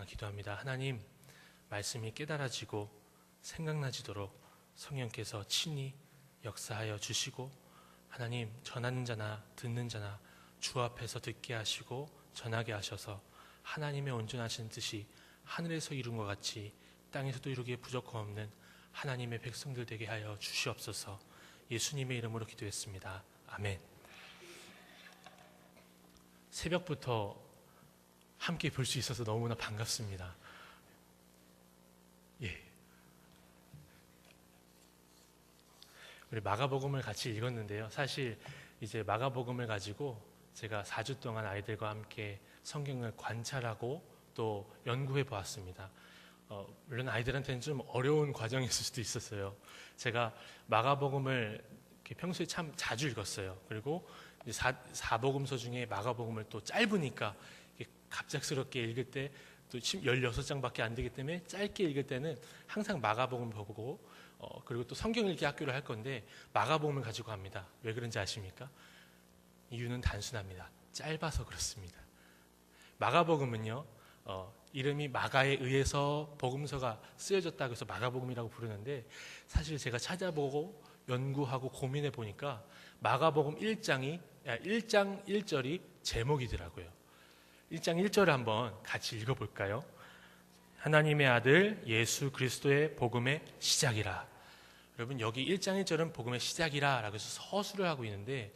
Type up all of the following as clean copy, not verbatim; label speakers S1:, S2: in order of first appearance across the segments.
S1: 기도합니다. 하나님, 말씀이 깨달아지고 생각나지도록 성령께서 친히 역사하여 주시고, 하나님, 전하는 자나 듣는 자나 주 앞에서 듣게 하시고 전하게 하셔서 하나님의 온전하신 뜻이 하늘에서 이룬 것 같이 땅에서도 이루기에 부족함 없는 하나님의 백성들 되게 하여 주시옵소서. 예수님의 이름으로 기도했습니다. 아멘. 새벽부터 함께 볼 수 있어서 너무나 반갑습니다. 우리 마가복음을 같이 읽었는데요. 사실 이제 마가복음을 가지고 제가 4주 동안 아이들과 함께 성경을 관찰하고 또 연구해 보았습니다. 물론 아이들한테는 좀 어려운 과정이었을 수도 있었어요. 제가 마가복음을 평소에 참 자주 읽었어요. 그리고 4복음서 중에 마가복음을 또 짧으니까 갑작스럽게 읽을 때 또 16장밖에 안 되기 때문에 짧게 읽을 때는 항상 마가복음 보고 그리고 또 성경 읽기 학교를 할 건데 마가복음을 가지고 합니다. 왜 그런지 아십니까? 이유는 단순합니다. 짧아서 그렇습니다. 마가복음은요, 이름이 마가에 의해서 복음서가 쓰여졌다고 해서 마가복음이라고 부르는데, 사실 제가 찾아보고 연구하고 고민해 보니까 마가복음 1장 1절이 제목이더라고요. 1장 1절을 한번 같이 읽어볼까요? 하나님의 아들 예수 그리스도의 복음의 시작이라. 여러분, 여기 1장 1절은 복음의 시작이라 라고 해서 서술을 하고 있는데,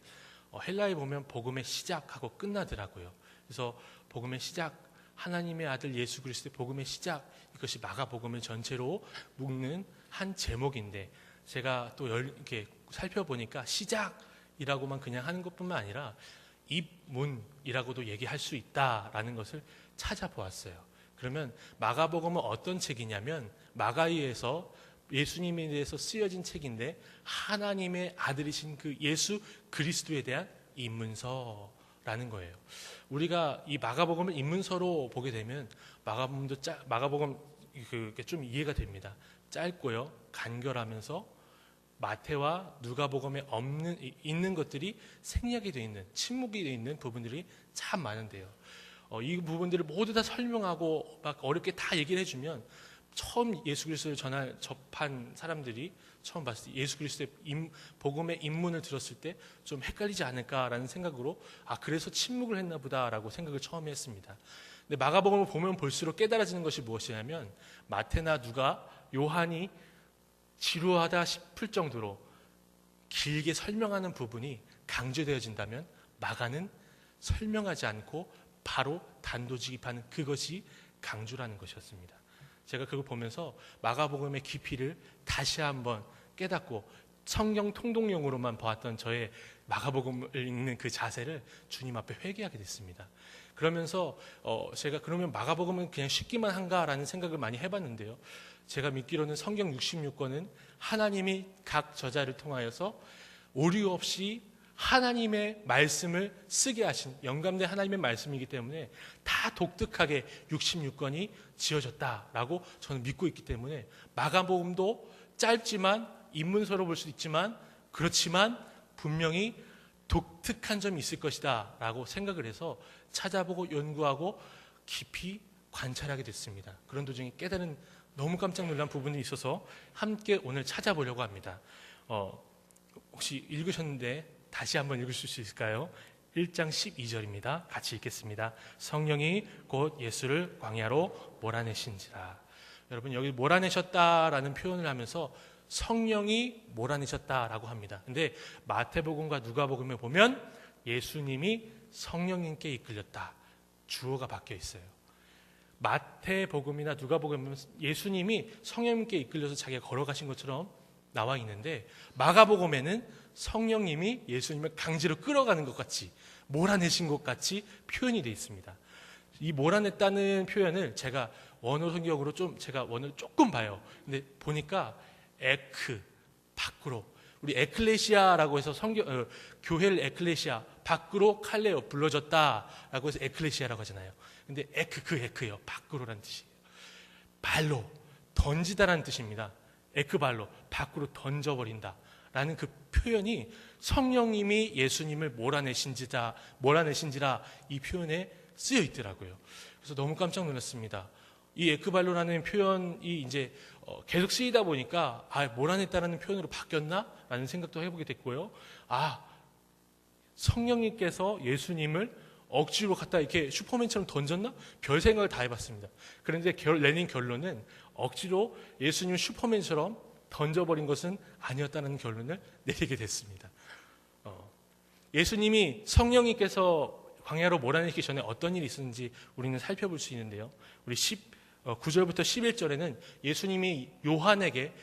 S1: 헬라에 보면 복음의 시작하고 끝나더라고요. 그래서 복음의 시작, 하나님의 아들 예수 그리스도의 복음의 시작, 이것이 마가복음을 전체로 묶는 한 제목인데, 제가 또 이렇게 살펴보니까 시작이라고만 그냥 하는 것뿐만 아니라 입문이라고도 얘기할 수 있다라는 것을 찾아보았어요. 그러면 마가복음은 어떤 책이냐면, 마가이에서 예수님에 대해서 쓰여진 책인데 하나님의 아들이신 그 예수 그리스도에 대한 입문서라는 거예요. 우리가 이 마가복음을 입문서로 보게 되면 마가복음 좀 이해가 됩니다. 짧고요, 간결하면서 마태와 누가복음에 있는 것들이 생략이 되어 있는, 침묵이 되어 있는 부분들이 참 많은데요. 이 부분들을 모두 다 설명하고 막 어렵게 다 얘기를 해주면 처음 예수 그리스도를 접한 사람들이 처음 봤을 때 예수 그리스도의 복음의 입문을 들었을 때 좀 헷갈리지 않을까라는 생각으로 그래서 침묵을 했나 보다라고 생각을 처음 했습니다. 근데 마가복음을 보면 볼수록 깨달아지는 것이 무엇이냐면, 마태나 누가, 요한이 지루하다 싶을 정도로 길게 설명하는 부분이 강조되어진다면 마가는 설명하지 않고 바로 단도직입하는 그것이 강조라는 것이었습니다. 제가 그걸 보면서 마가복음의 깊이를 다시 한번 깨닫고 성경 통독용으로만 보았던 저의 마가복음을 읽는 그 자세를 주님 앞에 회개하게 됐습니다. 그러면서 제가 그러면 마가복음은 그냥 쉽기만 한가라는 생각을 많이 해봤는데요. 제가 믿기로는 성경 66권은 하나님이 각 저자를 통하여서 오류 없이 하나님의 말씀을 쓰게 하신 영감된 하나님의 말씀이기 때문에 다 독특하게 66권이 지어졌다라고 저는 믿고 있기 때문에 마가복음도 짧지만 입문서로 볼 수 있지만, 그렇지만 분명히 독특한 점이 있을 것이다 라고 생각을 해서 찾아보고 연구하고 깊이 관찰하게 됐습니다. 그런 도중에 깨달은 너무 깜짝 놀란 부분이 있어서 함께 오늘 찾아보려고 합니다. 혹시 읽으셨는데 다시 한번 읽으실 수 있을까요? 1장 12절입니다. 같이 읽겠습니다. 성령이 곧 예수를 광야로 몰아내신지라. 여러분, 여기 몰아내셨다라는 표현을 하면서 성령이 몰아내셨다라고 합니다. 근데 마태복음과 누가복음에 보면 예수님이 성령님께 이끌렸다, 주어가 바뀌어 있어요. 마태복음이나 누가복음은 예수님이 성령님께 이끌려서 자기가 걸어가신 것처럼 나와 있는데, 마가복음에는 성령님이 예수님을 강제로 끌어가는 것 같이, 몰아내신 것 같이 표현이 되어 있습니다. 이 몰아냈다는 표현을 제가 원어 성경으로 제가 원어를 조금 봐요. 근데 보니까 밖으로, 우리 에클레시아라고 해서 교회를 에클레시아, 밖으로 칼레오, 불러졌다라고 해서 에클레시아라고 하잖아요. 근데 에크예요. 밖으로라는 뜻이에요. 발로 던지다라는 뜻입니다. 에크발로, 밖으로 던져버린다라는 그 표현이 성령님이 예수님을 몰아내신지라 이 표현에 쓰여 있더라고요. 그래서 너무 깜짝 놀랐습니다. 이 에크발로라는 표현이 이제 계속 쓰이다 보니까 몰아냈다라는 표현으로 바뀌었나라는 생각도 해보게 됐고요. 성령님께서 예수님을 억지로 갖다 이렇게 슈퍼맨처럼 던졌나? 별 생각을 다 해봤습니다. 그런데 내린 결론은 억지로 예수님을 슈퍼맨처럼 던져버린 것은 아니었다는 결론을 내리게 됐습니다. 예수님이 성령님께서 광야로 몰아내기 전에 어떤 일이 있었는지 우리는 살펴볼 수 있는데요. 우리 9절부터 11절에는 예수님이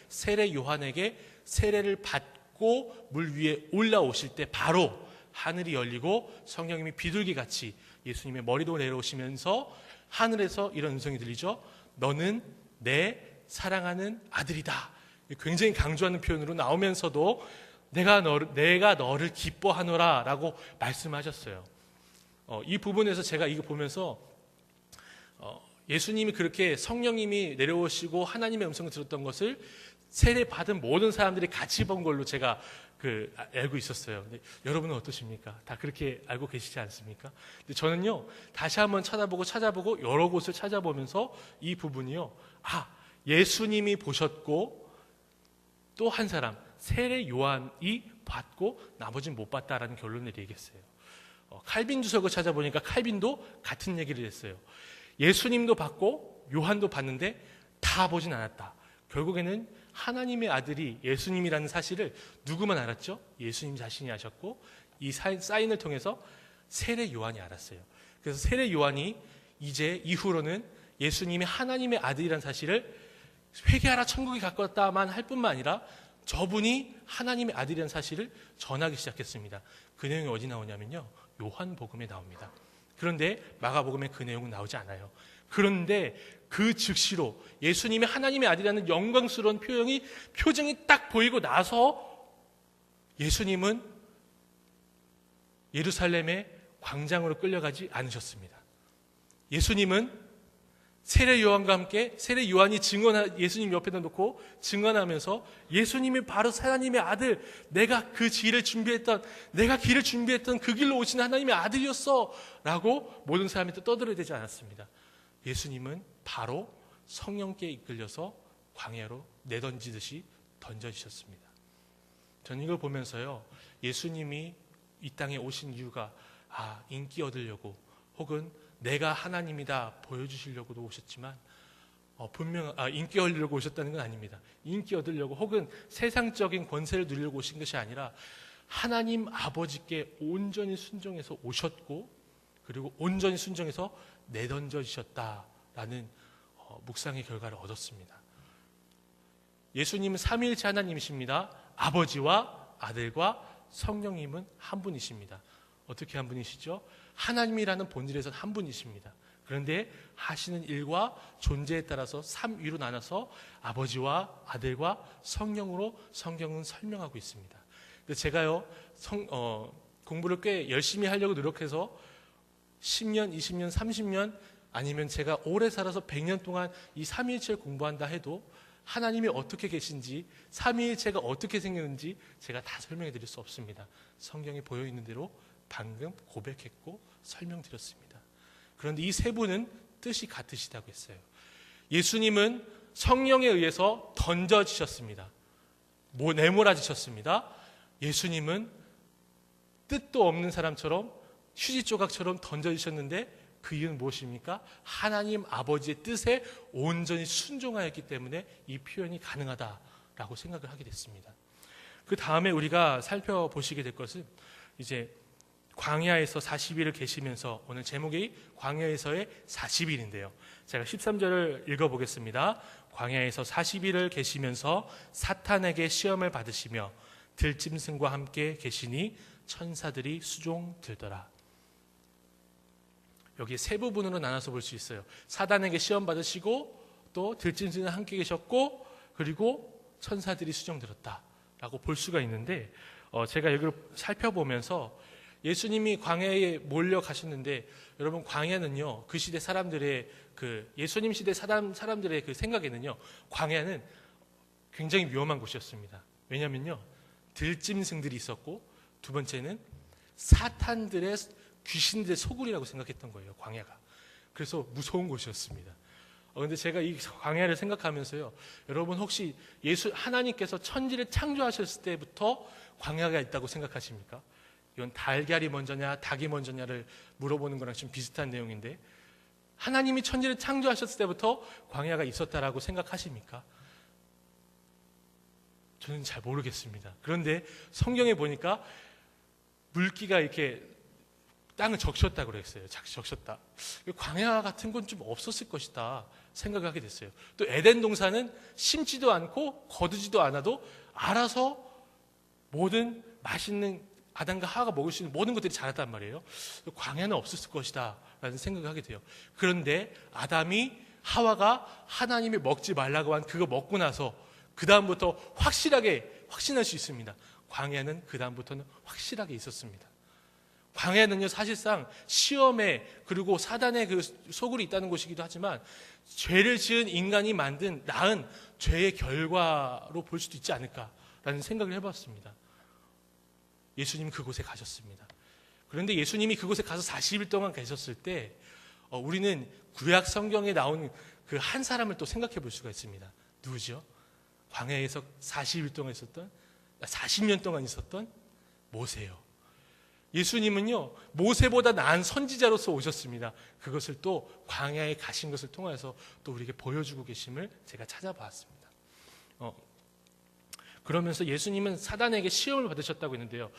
S1: 세례 요한에게 세례를 받고 물 위에 올라오실 때 바로 하늘이 열리고 성령님이 비둘기같이 예수님의 머리로 내려오시면서 하늘에서 이런 음성이 들리죠. 너는 내 사랑하는 아들이다. 굉장히 강조하는 표현으로 나오면서도 내가 너를 기뻐하노라 라고 말씀하셨어요. 이 부분에서 제가 이거 보면서 예수님이 그렇게 성령님이 내려오시고 하나님의 음성을 들었던 것을 세례 받은 모든 사람들이 같이 본 걸로 제가 알고 있었어요. 근데 여러분은 어떠십니까? 다 그렇게 알고 계시지 않습니까? 근데 저는요, 다시 한번 찾아보고 여러 곳을 찾아보면서 이 부분이요, 예수님이 보셨고 또 한 사람, 세례 요한이 봤고 나머지는 못 봤다라는 결론을 내리겠어요. 칼빈 주석을 찾아보니까 칼빈도 같은 얘기를 했어요. 예수님도 봤고 요한도 봤는데 다 보진 않았다. 결국에는 하나님의 아들이 예수님이라는 사실을 누구만 알았죠? 예수님 자신이 아셨고 이 사인을 통해서 세례 요한이 알았어요. 그래서 세례 요한이 이제 이후로는 예수님이 하나님의 아들이라는 사실을 회개하라 천국이 가까웠다만 할 뿐만 아니라 저분이 하나님의 아들이라는 사실을 전하기 시작했습니다. 그 내용이 어디 나오냐면요, 요한복음에 나옵니다. 그런데 마가복음에 그 내용은 나오지 않아요. 그런데 그 즉시로 예수님이 하나님의 아들이라는 영광스러운 표정이 딱 보이고 나서 예수님은 예루살렘의 광장으로 끌려가지 않으셨습니다. 예수님은 세례 요한과 함께 세례 요한이 예수님 옆에다 놓고 증언하면서 예수님이 바로 하나님의 아들, 내가 길을 준비했던 그 길로 오신 하나님의 아들이었어 라고 모든 사람이 또 떠들어대지 않았습니다. 예수님은 바로 성령께 이끌려서 광야로 내던지듯이 던져지셨습니다. 저는 이걸 보면서요, 예수님이 이 땅에 오신 이유가 인기 얻으려고 혹은 내가 하나님이다 보여주시려고도 오셨지만 분명 인기 얻으려고 오셨다는 건 아닙니다. 인기 얻으려고 혹은 세상적인 권세를 누리려고 오신 것이 아니라 하나님 아버지께 온전히 순종해서 오셨고 그리고 온전히 순종해서 내던져지셨다라는 묵상의 결과를 얻었습니다. 예수님은 삼위일체 하나님이십니다. 아버지와 아들과 성령님은 한 분이십니다. 어떻게 한 분이시죠? 하나님이라는 본질에서는 한 분이십니다. 그런데 하시는 일과 존재에 따라서 삼위로 나눠서 아버지와 아들과 성령으로 성경은 설명하고 있습니다. 근데 제가요, 공부를 꽤 열심히 하려고 노력해서 10년, 20년, 30년 아니면 제가 오래 살아서 100년 동안 이 삼위일체를 공부한다 해도 하나님이 어떻게 계신지, 삼위일체가 어떻게 생겼는지 제가 다 설명해 드릴 수 없습니다. 성경에 보여 있는 대로 방금 고백했고 설명드렸습니다. 그런데 이 세 분은 뜻이 같으시다고 했어요. 예수님은 성령에 의해서 던져지셨습니다. 내몰아지셨습니다. 예수님은 뜻도 없는 사람처럼 휴지 조각처럼 던져지셨는데 그 이유는 무엇입니까? 하나님 아버지의 뜻에 온전히 순종하였기 때문에 이 표현이 가능하다라고 생각을 하게 됐습니다. 그 다음에 우리가 살펴보시게 될 것은 이제 광야에서 40일을 계시면서, 오늘 제목이 광야에서의 40일인데요. 제가 13절을 읽어보겠습니다. 광야에서 40일을 계시면서 사탄에게 시험을 받으시며 들짐승과 함께 계시니 천사들이 수종 들더라. 여기 세 부분으로 나눠서 볼 수 있어요. 사단에게 시험 받으시고 또 들짐승과 함께 계셨고 그리고 천사들이 수종 들었다라고 볼 수가 있는데, 제가 여기를 살펴보면서 예수님이 광야에 몰려가셨는데, 여러분 광야는요, 그 시대 사람들의 예수님 시대 사람들의 그 생각에는요, 광야는 굉장히 위험한 곳이었습니다. 왜냐면요, 들짐승들이 있었고, 두 번째는 귀신들의 소굴이라고 생각했던 거예요, 광야가. 그래서 무서운 곳이었습니다. 근데 제가 이 광야를 생각하면서요, 여러분 혹시 하나님께서 천지를 창조하셨을 때부터 광야가 있다고 생각하십니까? 이건 달걀이 먼저냐 닭이 먼저냐를 물어보는 거랑 좀 비슷한 내용인데, 하나님이 천지를 창조하셨을 때부터 광야가 있었다라고 생각하십니까? 저는 잘 모르겠습니다. 그런데 성경에 보니까 물기가 이렇게 땅을 적셨다고 그랬어요. 적셨다. 광야 같은 건 좀 없었을 것이다 생각을 하게 됐어요. 또 에덴 동산은 심지도 않고 거두지도 않아도 알아서 모든 맛있는 아담과 하와가 먹을 수 있는 모든 것들이 자랐단 말이에요. 광야는 없었을 것이다 라는 생각을 하게 돼요. 그런데 아담이 하와가 하나님이 먹지 말라고 한 그거 먹고 나서 그 다음부터 확신할 수 있습니다. 광야는 그 다음부터는 확실하게 있었습니다. 광야는요, 사실상 시험에 그리고 사단의 그 소굴이 있다는 곳이기도 하지만 죄를 지은 인간이 낳은 죄의 결과로 볼 수도 있지 않을까라는 생각을 해봤습니다. 예수님 그곳에 가셨습니다. 그런데 예수님이 그곳에 가서 40일 동안 계셨을 때 우리는 구약 성경에 나온 그 한 사람을 또 생각해 볼 수가 있습니다. 누구죠? 광야에서 40일 동안 40년 동안 있었던 모세요. 예수님은요, 모세보다 나은 선지자로서 오셨습니다. 그것을 또 광야에 가신 것을 통해서 또 우리에게 보여주고 계심을 제가 찾아봤습니다. 그러면서 예수님은 사단에게 시험을 받으셨다고 했는데요,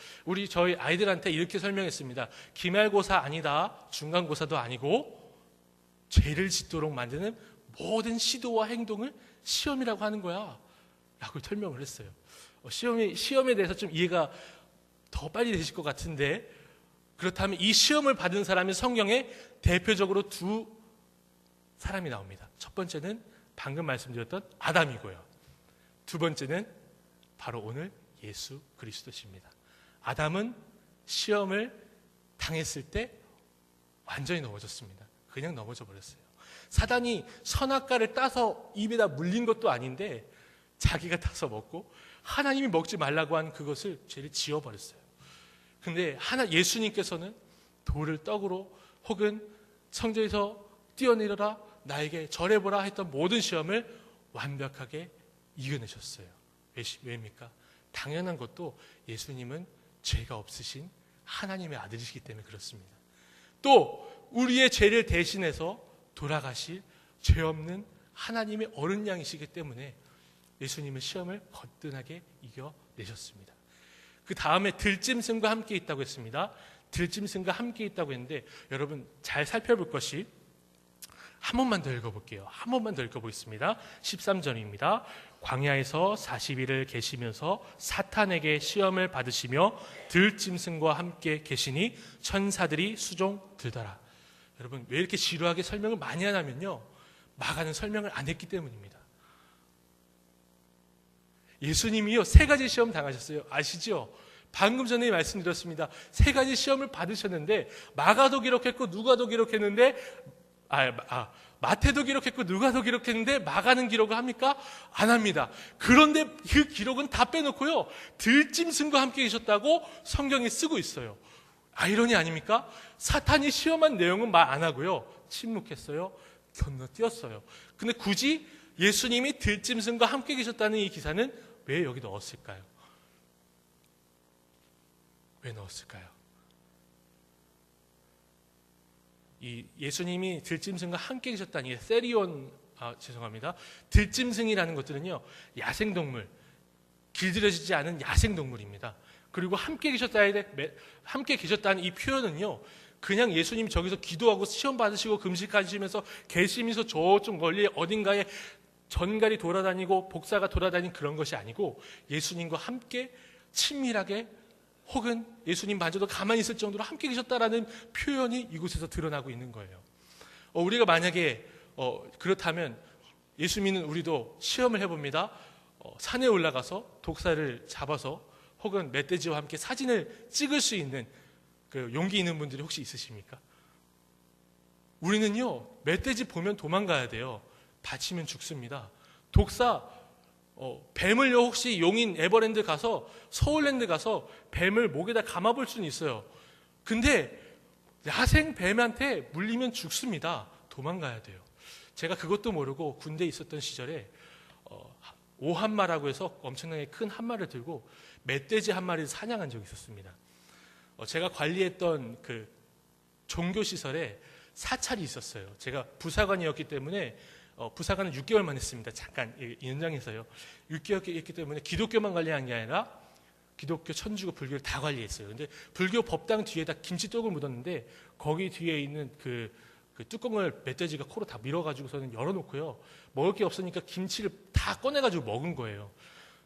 S1: 저희 아이들한테 이렇게 설명했습니다. 기말고사 아니다, 중간고사도 아니고 죄를 짓도록 만드는 모든 시도와 행동을 시험이라고 하는 거야 라고 설명을 했어요. 시험에 대해서 좀 이해가 더 빨리 되실 것 같은데, 그렇다면 이 시험을 받은 사람이 성경에 대표적으로 두 사람이 나옵니다. 첫 번째는 방금 말씀드렸던 아담이고요, 두 번째는 바로 오늘 예수 그리스도십니다. 아담은 시험을 당했을 때 완전히 넘어졌습니다. 그냥 넘어져 버렸어요. 사단이 선악과를 따서 입에다 물린 것도 아닌데 자기가 따서 먹고 하나님이 먹지 말라고 한 그것을 죄를 지어버렸어요. 근데 예수님께서는 돌을 떡으로 혹은 성전에서 뛰어내려라 나에게 절해보라 했던 모든 시험을 완벽하게 이겨내셨어요. 왜입니까? 당연한 것도 예수님은 죄가 없으신 하나님의 아들이시기 때문에 그렇습니다. 또 우리의 죄를 대신해서 돌아가실 죄 없는 하나님의 어른 양이시기 때문에 예수님은 시험을 거뜬하게 이겨내셨습니다. 그 다음에 들짐승과 함께 있다고 했습니다. 들짐승과 함께 있다고 했는데, 여러분 잘 살펴볼 것이, 한 번만 더 읽어볼게요. 한 번만 더 읽어보겠습니다. 13절입니다. 광야에서 40일을 계시면서 사탄에게 시험을 받으시며 들짐승과 함께 계시니 천사들이 수종 들더라. 여러분 왜 이렇게 지루하게 설명을 많이 하냐면요, 마가는 설명을 안 했기 때문입니다. 예수님이요 3가지 시험 당하셨어요. 아시죠? 방금 전에 말씀드렸습니다. 3가지 시험을 받으셨는데, 마가도 기록했고 누가도 기록했는데, 마태도 기록했고 누가도 기록했는데 마가는 기록을 합니까? 안 합니다. 그런데 그 기록은 다 빼놓고요, 들짐승과 함께 계셨다고 성경에 쓰고 있어요. 아이러니 아닙니까? 사탄이 시험한 내용은 말 안 하고요, 침묵했어요. 건너뛰었어요. 근데 굳이 예수님이 들짐승과 함께 계셨다는 이 기사는 왜 여기 넣었을까요? 왜 넣었을까요? 이 예수님이 들짐승과 함께 계셨다는 이 들짐승이라는 것들은요, 야생동물, 길들여지지 않은 야생동물입니다. 그리고 함께 계셨다는 이 표현은요, 그냥 예수님이 저기서 기도하고 시험 받으시고 금식하시면서 계시면서 저쪽 멀리 어딘가에 전갈이 돌아다니고 복사가 돌아다니는 그런 것이 아니고, 예수님과 함께 친밀하게 혹은 예수님 마저도 가만히 있을 정도로 함께 계셨다라는 표현이 이곳에서 드러나고 있는 거예요. 우리가 만약에 그렇다면 예수 믿는 우리도 시험을 해봅니다. 산에 올라가서 독사를 잡아서 혹은 멧돼지와 함께 사진을 찍을 수 있는 그 용기 있는 분들이 혹시 있으십니까? 우리는요, 멧돼지 보면 도망가야 돼요. 다치면 죽습니다. 독사, 뱀을요, 혹시 용인 에버랜드 가서, 서울랜드 가서 뱀을 목에다 감아볼 수는 있어요. 근데 야생 뱀한테 물리면 죽습니다. 도망가야 돼요. 제가 그것도 모르고 군대에 있었던 시절에 오한마라고 해서 엄청나게 큰 한마를 들고 멧돼지 한 마리를 사냥한 적이 있었습니다. 제가 관리했던 그 종교시설에 사찰이 있었어요. 제가 부사관이었기 때문에 부사관은 6개월만 했습니다. 잠깐 연장해서요. 6개월 했기 때문에 기독교만 관리한 게 아니라 기독교, 천주교, 불교를 다 관리했어요. 근데 불교 법당 뒤에다 김치떡을 묻었는데 거기 뒤에 있는 그 뚜껑을 멧돼지가 코로 다 밀어가지고서는 열어놓고요. 먹을 게 없으니까 김치를 다 꺼내가지고 먹은 거예요.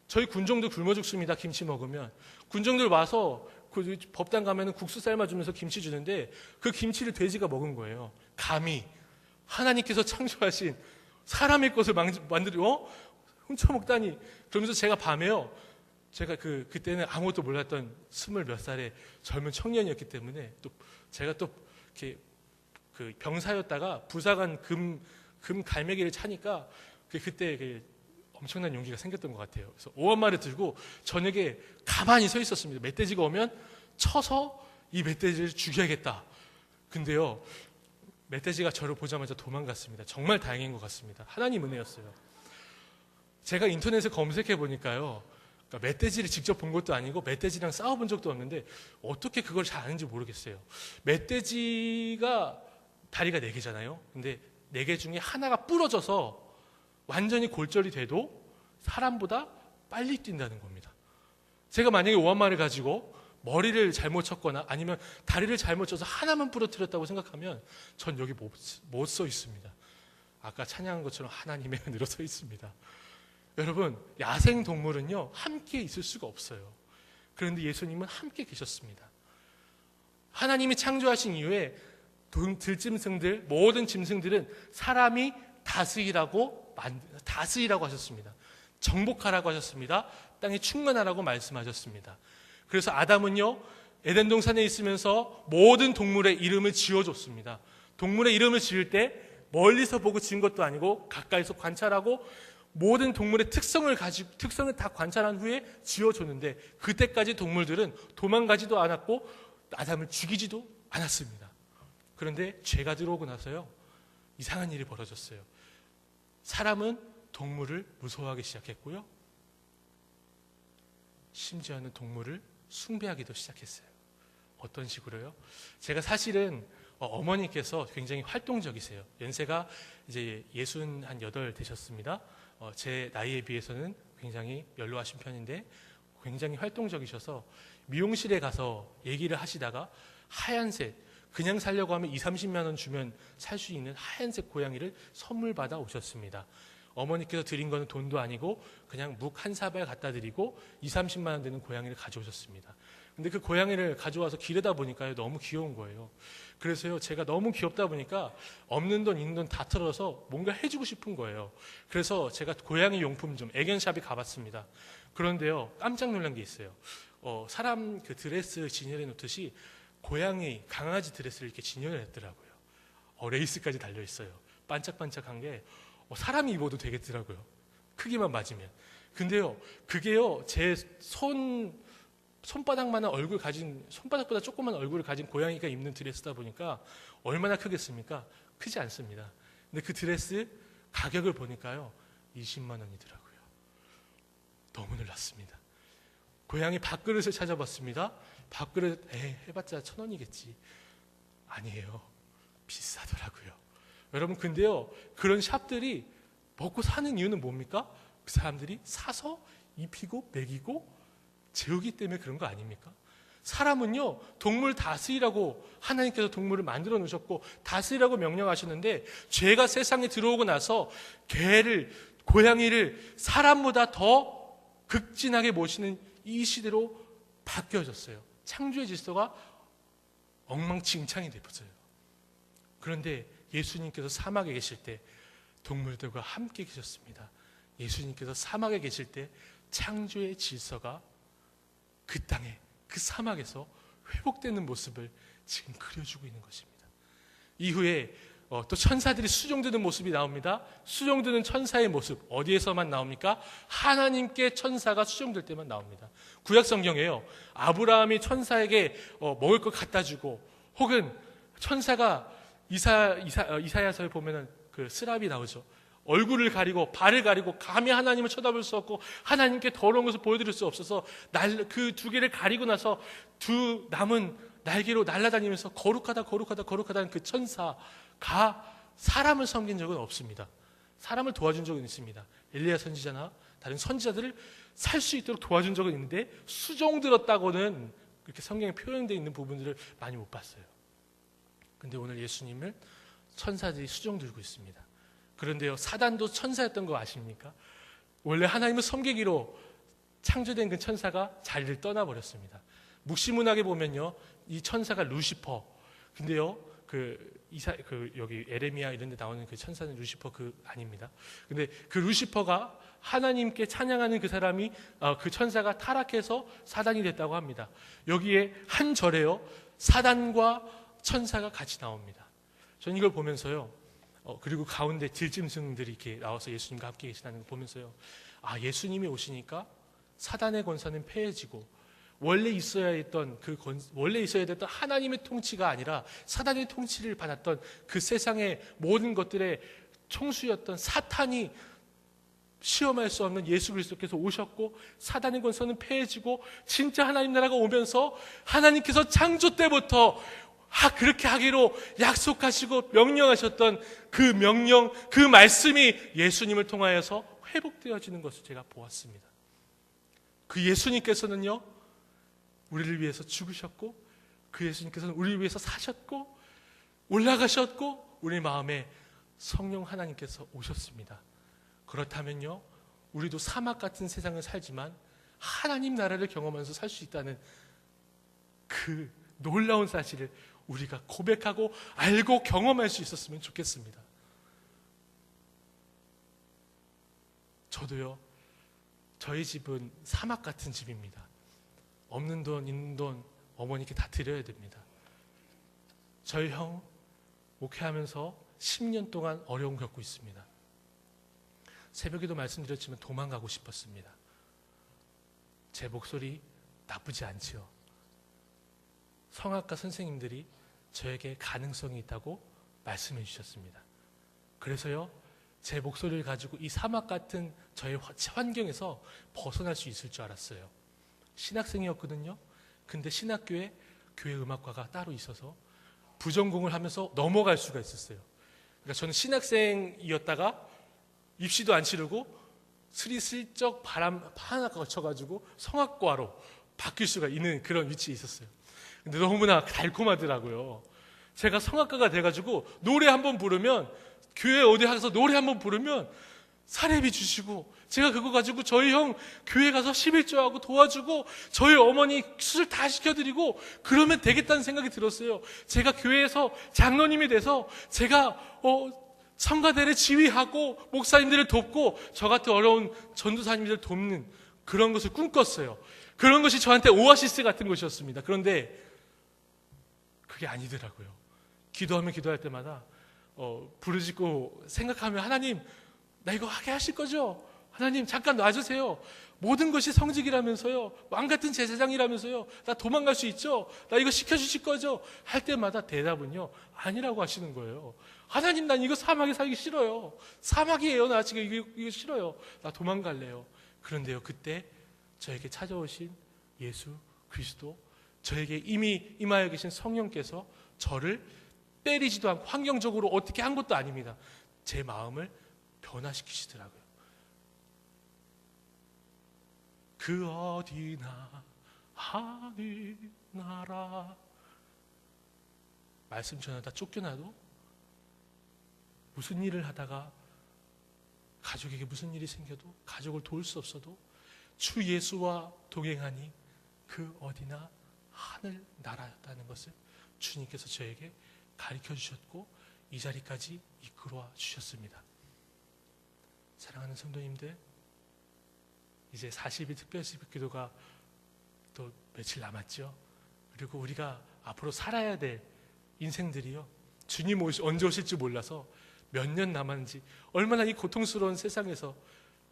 S1: 저희 군종들 굶어 죽습니다. 김치 먹으면. 군종들 와서 그 법당 가면은 국수 삶아주면서 김치 주는데 그 김치를 돼지가 먹은 거예요. 감히 하나님께서 창조하신 사람의 것을 만들어 훔쳐먹다니. 그러면서 제가 밤에요. 제가 그때는 아무것도 몰랐던 20몇 살의 젊은 청년이었기 때문에 또 제가 또 이렇게 그 병사였다가 부사관 금 갈매기를 차니까 그때 엄청난 용기가 생겼던 것 같아요. 그래서 오한마를 들고 저녁에 가만히 서 있었습니다. 멧돼지가 오면 쳐서 이 멧돼지를 죽여야겠다. 근데요, 멧돼지가 저를 보자마자 도망갔습니다. 정말 다행인 것 같습니다. 하나님 은혜였어요. 제가 인터넷에 검색해 보니까요, 그러니까 멧돼지를 직접 본 것도 아니고 멧돼지랑 싸워본 적도 없는데 어떻게 그걸 잘 아는지 모르겠어요. 멧돼지가 다리가 4개잖아요. 근데 4개 중에 하나가 부러져서 완전히 골절이 돼도 사람보다 빨리 뛴다는 겁니다. 제가 만약에 오한마를 가지고 머리를 잘못 쳤거나 아니면 다리를 잘못 쳐서 하나만 부러뜨렸다고 생각하면 전 여기 못 서 있습니다. 아까 찬양한 것처럼 하나님의 은혜로 서 있습니다. 여러분, 야생 동물은요 함께 있을 수가 없어요. 그런데 예수님은 함께 계셨습니다. 하나님이 창조하신 이후에 들짐승들, 모든 짐승들은 사람이 다스리라고 하셨습니다. 정복하라고 하셨습니다. 땅에 충만하라고 말씀하셨습니다. 그래서 아담은요 에덴 동산에 있으면서 모든 동물의 이름을 지어줬습니다. 동물의 이름을 지을 때 멀리서 보고 지은 것도 아니고 가까이서 관찰하고 모든 동물의 특성을 다 관찰한 후에 지어줬는데 그때까지 동물들은 도망가지도 않았고 아담을 죽이지도 않았습니다. 그런데 죄가 들어오고 나서요 이상한 일이 벌어졌어요. 사람은 동물을 무서워하기 시작했고요, 심지어는 동물을 숭배하기도 시작했어요. 어떤 식으로요? 제가 사실은 어머니께서 굉장히 활동적이세요. 연세가 이제 68 되셨습니다. 제 나이에 비해서는 굉장히 연로하신 편인데 굉장히 활동적이셔서 미용실에 가서 얘기를 하시다가 하얀색, 그냥 살려고 하면 20-30만 원 주면 살 수 있는 하얀색 고양이를 선물 받아 오셨습니다. 어머니께서 드린 거는 돈도 아니고 그냥 묵 한 사발 갖다 드리고 20-30만 원 되는 고양이를 가져오셨습니다. 근데 그 고양이를 가져와서 기르다 보니까요 너무 귀여운 거예요. 그래서요 제가 너무 귀엽다 보니까 없는 돈 있는 돈 다 털어서 뭔가 해주고 싶은 거예요. 그래서 제가 고양이 용품 좀 애견샵에 가봤습니다. 그런데요 깜짝 놀란 게 있어요. 사람 그 드레스 진열해 놓듯이 고양이, 강아지 드레스를 이렇게 진열을 했더라고요. 레이스까지 달려 있어요. 반짝반짝한 게 사람이 입어도 되겠더라고요. 크기만 맞으면. 근데요 그게요 제 손바닥만한 얼굴 가진, 손바닥보다 조그만 얼굴을 가진 고양이가 입는 드레스다 보니까 얼마나 크겠습니까? 크지 않습니다. 근데 그 드레스 가격을 보니까요 20만 원이더라고요. 너무 놀랐습니다. 고양이 밥그릇을 찾아봤습니다. 밥그릇 해봤자 1,000원이겠지. 아니에요. 비싸더라고요. 여러분 근데요 그런 샵들이 먹고 사는 이유는 뭡니까? 그 사람들이 사서 입히고 먹이고 재우기 때문에 그런 거 아닙니까? 사람은요 동물 다스리라고 하나님께서 동물을 만들어 놓으셨고 다스리라고 명령하셨는데 죄가 세상에 들어오고 나서 개를, 고양이를 사람보다 더 극진하게 모시는 이 시대로 바뀌어졌어요. 창조의 질서가 엉망진창이 되었어요. 그런데 예수님께서 사막에 계실 때 동물들과 함께 계셨습니다. 예수님께서 사막에 계실 때 창조의 질서가 그 땅에, 그 사막에서 회복되는 모습을 지금 그려주고 있는 것입니다. 이후에 또 천사들이 수종드는 모습이 나옵니다. 수종드는 천사의 모습 어디에서만 나옵니까? 하나님께 천사가 수종될 때만 나옵니다. 구약 성경에요 아브라함이 천사에게 먹을 걸 갖다 주고 혹은 천사가 이사야서에 보면은 그 스랍이 나오죠. 얼굴을 가리고 발을 가리고 감히 하나님을 쳐다볼 수 없고 하나님께 더러운 것을 보여드릴 수 없어서 그 두 개를 가리고 나서 두 남은 날개로 날아다니면서 거룩하다는 그 천사가 사람을 섬긴 적은 없습니다. 사람을 도와준 적은 있습니다. 엘리야 선지자나 다른 선지자들을 살 수 있도록 도와준 적은 있는데 수종 들었다고는 그렇게 성경에 표현되어 있는 부분들을 많이 못 봤어요. 근데 오늘 예수님을 천사들이 수종 들고 있습니다. 그런데요, 사단도 천사였던 거 아십니까? 원래 하나님을 섬기기로 창조된 그 천사가 자리를 떠나버렸습니다. 묵시문학에 보면요, 이 천사가 루시퍼. 근데요, 여기 에레미야 이런 데 나오는 그 천사는 루시퍼 아닙니다. 근데 그 루시퍼가 하나님께 찬양하는 그 사람이, 그 천사가 타락해서 사단이 됐다고 합니다. 여기에 한 절에요, 사단과 천사가 같이 나옵니다. 저는 이걸 보면서요, 그리고 가운데 들짐승들이 이렇게 나와서 예수님과 함께 계시다는 걸 보면서요, 예수님이 오시니까 사단의 권세는 패해지고 원래 있어야 됐던 하나님의 통치가 아니라 사단의 통치를 받았던 그 세상의 모든 것들의 총수였던 사탄이 시험할 수 없는 예수 그리스도께서 오셨고 사단의 권세는 패해지고 진짜 하나님 나라가 오면서 하나님께서 창조 때부터 그렇게 하기로 약속하시고 명령하셨던 그 명령, 그 말씀이 예수님을 통하여서 회복되어지는 것을 제가 보았습니다. 그 예수님께서는요, 우리를 위해서 죽으셨고, 그 예수님께서는 우리를 위해서 사셨고, 올라가셨고, 우리 마음에 성령 하나님께서 오셨습니다. 그렇다면요, 우리도 사막 같은 세상을 살지만 하나님 나라를 경험하면서 살 수 있다는 그 놀라운 사실을 우리가 고백하고 알고 경험할 수 있었으면 좋겠습니다. 저도요, 저희 집은 사막 같은 집입니다. 없는 돈, 있는 돈 어머니께 다 드려야 됩니다. 저희 형 목회하면서 10년 동안 어려움 겪고 있습니다. 새벽에도 말씀드렸지만 도망가고 싶었습니다. 제 목소리 나쁘지 않지요. 성악가 선생님들이 저에게 가능성이 있다고 말씀해 주셨습니다. 그래서요, 제 목소리를 가지고 이 사막 같은 저의 환경에서 벗어날 수 있을 줄 알았어요. 신학생이었거든요. 근데 신학교에 교회 음악과가 따로 있어서 부전공을 하면서 넘어갈 수가 있었어요. 그러니까 저는 신학생이었다가 입시도 안 치르고 스리슬쩍 바람 하나 거쳐가지고 성악과로 바뀔 수가 있는 그런 위치에 있었어요. 근데 너무나 달콤하더라고요. 제가 성악가가 돼가지고 노래 한번 부르면, 교회 어디 가서 노래 한번 부르면 사례비 주시고, 제가 그거 가지고 저희 형 교회 가서 11조하고 도와주고 저희 어머니 수술 다 시켜드리고 그러면 되겠다는 생각이 들었어요. 제가 교회에서 장로님이 돼서 제가 성가대를 지휘하고 목사님들을 돕고 저 같은 어려운 전도사님들을 돕는 그런 것을 꿈꿨어요. 그런 것이 저한테 오아시스 같은 것이었습니다. 그런데 그게 아니더라고요. 기도하면 기도할 때마다 부르짖고 생각하면, 하나님 나 이거 하게 하실 거죠? 하나님 잠깐 놔주세요. 모든 것이 성직이라면서요, 왕같은 제사장이라면서요, 나 도망갈 수 있죠? 나 이거 시켜주실 거죠? 할 때마다 대답은요, 아니라고 하시는 거예요. 하나님 난 이거 사막에 살기 싫어요. 사막이에요. 나 지금 이거 싫어요. 나 도망갈래요. 그런데요, 그때 저에게 찾아오신 예수 그리스도, 저에게 이미 임하여 계신 성령께서 저를 때리지도 않고 환경적으로 어떻게 한 것도 아닙니다. 제 마음을 변화시키시더라고요. 그 어디나 하늘 나라, 말씀 전하다 쫓겨나도, 무슨 일을 하다가 가족에게 무슨 일이 생겨도, 가족을 도울 수 없어도 주 예수와 동행하니 그 어디나 하늘 나라였다는 것을 주님께서 저에게 가르쳐 주셨고 이 자리까지 이끌어 주셨습니다. 사랑하는 성도님들, 이제 40일 특별시집 기도가 또 며칠 남았죠. 그리고 우리가 앞으로 살아야 될 인생들이요, 주님 언제 오실지 몰라서 몇 년 남았는지, 얼마나 이 고통스러운 세상에서,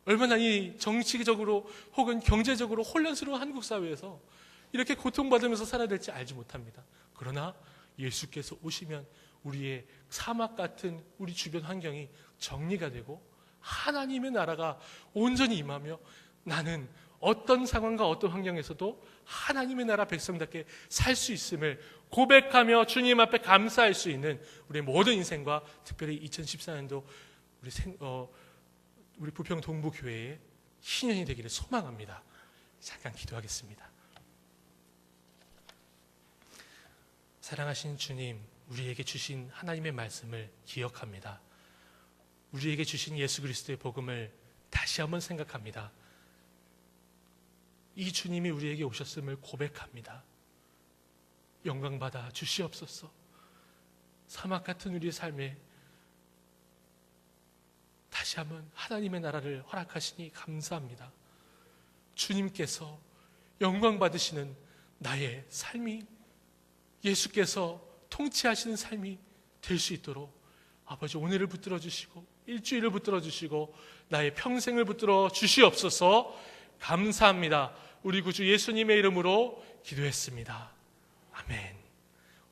S1: 얼마나 이 정치적으로 혹은 경제적으로 혼란스러운 한국 사회에서 이렇게 고통받으면서 살아야 될지 알지 못합니다. 그러나 예수께서 오시면 우리의 사막 같은 우리 주변 환경이 정리가 되고 하나님의 나라가 온전히 임하며 나는 어떤 상황과 어떤 환경에서도 하나님의 나라 백성답게 살 수 있음을 고백하며 주님 앞에 감사할 수 있는 우리의 모든 인생과 특별히 2014년도 우리 부평 동부교회의 신년이 되기를 소망합니다. 잠깐 기도하겠습니다. 사랑하신 주님, 우리에게 주신 하나님의 말씀을 기억합니다. 우리에게 주신 예수 그리스도의 복음을 다시 한번 생각합니다. 이 주님이 우리에게 오셨음을 고백합니다. 영광받아 주시옵소서. 사막 같은 우리의 삶에 다시 한번 하나님의 나라를 허락하시니 감사합니다. 주님께서 영광 받으시는 나의 삶이 예수께서 통치하시는 삶이 될 수 있도록 아버지 오늘을 붙들어 주시고 일주일을 붙들어 주시고 나의 평생을 붙들어 주시옵소서. 감사합니다. 우리 구주 예수님의 이름으로 기도했습니다. 아멘.